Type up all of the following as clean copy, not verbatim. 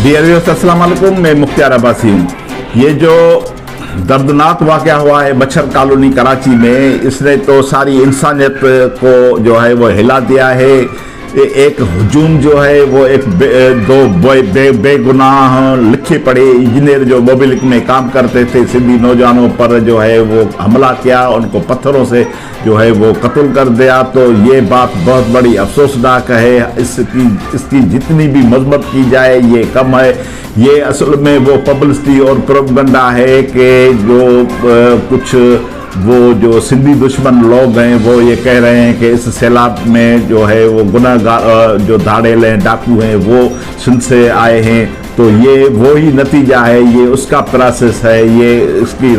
Dear viewers, अस्सलाम वालेकुम। मैं मुख्तार अब्बासी हूँ। ये जो दर्दनाक वाक़या हुआ है मच्छर कॉलोनी कराची में, इसने तो सारी इंसानियत को जो है वो हिला दिया है। एक हजूम जो है वो दो बेगुनाह लिखे पढ़े इंजीनियर जो मोबिलिक में काम करते थे सिंधी नौजवानों पर जो है वो हमला किया, उनको पत्थरों से जो है वो कत्ल कर दिया। तो ये बात बहुत बड़ी अफसोसनाक है। इसकी जितनी भी मजम्मत की जाए ये कम है। ये असल में वो पब्लिसिटी और प्रोपेगेंडा है कि कुछ वो जो सिंधी दुश्मन लोग हैं वो ये कह रहे हैं कि इस सैलाब में जो है वो गुनाहगार जो धाड़ेल हैं, डाकू हैं, वो सिंध से आए हैं। तो ये वो ही नतीजा है, ये उसका प्रोसेस है। ये इसकी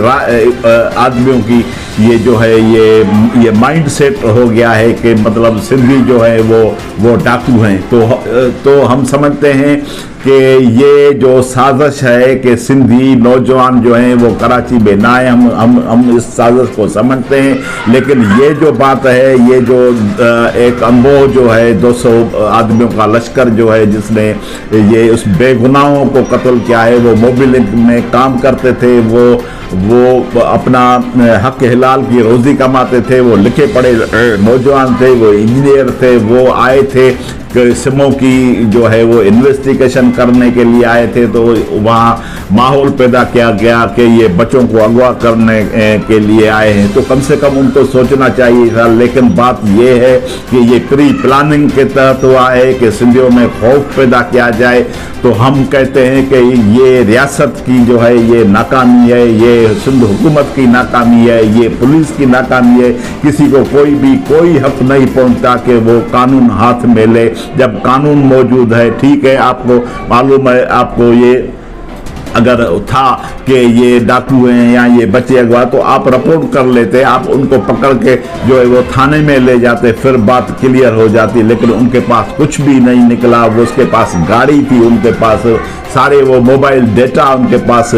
आदमियों की ये जो है ये माइंड सेट हो गया है कि मतलब सिंधी जो है वो डाकू हैं। तो हम समझते हैं कि ये जो साजिश है कि सिंधी नौजवान जो हैं वो कराची में ना आए, हम इस साजिश को समझते हैं। लेकिन ये जो बात है, ये जो एक अनमोल जो है 200 आदमियों का लश्कर जो है जिसने ये उस बेगुनाहों को कत्ल किया है, वो मोबिलिक में काम करते थे, वो अपना हक हिलाल की रोज़ी कमाते थे, वो लिखे पढ़े नौजवान थे, वो इंजीनियर थे, वो आए थे सिमों की जो है वो इन्वेस्टिगेशन करने के लिए आए थे। तो वहाँ माहौल पैदा किया गया कि ये बच्चों को अगवा करने के लिए आए हैं। तो कम से कम उनको सोचना चाहिए था। लेकिन बात ये है कि ये प्री प्लानिंग के तहत हुआ है कि सिंधियों में खौफ पैदा किया जाए। तो हम कहते हैं कि ये रियासत की जो है ये नाकामी है, ये सिंध हुकूमत की नाकामी है, ये पुलिस की नाकामी है। किसी को कोई हक नहीं पहुंचता कि वो कानून हाथ में ले जब कानून मौजूद है। ठीक है, आपको मालूम है, आपको ये अगर था कि ये डाकू हैं या ये बच्चे अगवा, तो आप रिपोर्ट कर लेते, आप उनको पकड़ के जो है वो थाने में ले जाते, फिर बात क्लियर हो जाती। लेकिन उनके पास कुछ भी नहीं निकला। वो उसके पास गाड़ी थी, उनके पास सारे वो मोबाइल डेटा उनके पास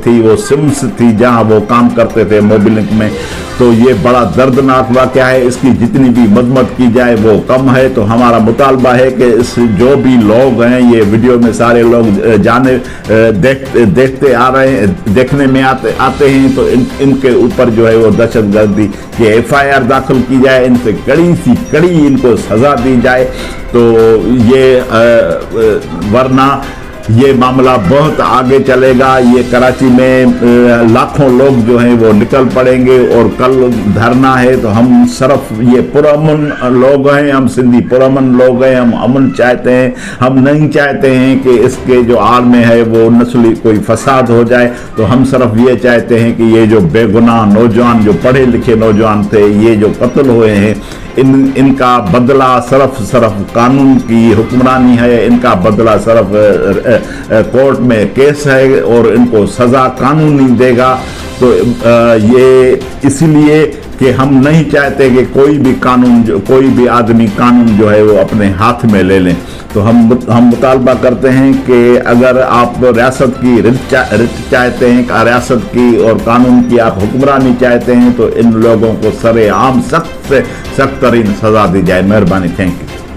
थी, वो सिम्स थी जहां वो काम करते थे मोबिलिक में। तो ये बड़ा दर्दनाक वाक़या है। इसकी जितनी भी मजम्मत की जाए वो कम है। तो हमारा मुतालबा है कि इस जो भी लोग हैं, ये वीडियो में सारे लोग देखते आ रहे हैं, देखने में आते हैं, तो इनके ऊपर जो है वो दहशतगर्दी की FIR दाखिल की जाए, इन पे कड़ी सी कड़ी इनको सज़ा दी जाए। तो ये वरना ये मामला बहुत आगे चलेगा। ये कराची में लाखों लोग जो हैं वो निकल पड़ेंगे और कल धरना है। तो हम सिर्फ ये पुरअमन लोग हैं, हम सिंधी पुरअमन लोग हैं, हम अमन चाहते हैं। हम नहीं चाहते हैं कि इसके जो आड़ में है वो नस्ली कोई फसाद हो जाए। तो हम सिर्फ ये चाहते हैं कि ये जो बेगुनाह नौजवान, जो पढ़े लिखे नौजवान थे, ये जो कत्ल हुए हैं, इनका बदला सिर्फ कानून की हुक्मरानी है, इनका बदला सिर्फ कोर्ट में केस है और इनको सज़ा कानूनी देगा। तो ये इसलिए कि हम नहीं चाहते कि कोई भी आदमी कानून जो है वो अपने हाथ में ले लें। तो हम मुतालबा करते हैं कि अगर आप रियासत की रित चाहते हैं, रियासत की और कानून की आप हुक्मरानी चाहते हैं, तो इन लोगों को सरेआम सख्त से सख्त तरीन सज़ा दी जाए। मेहरबानी। Thank you.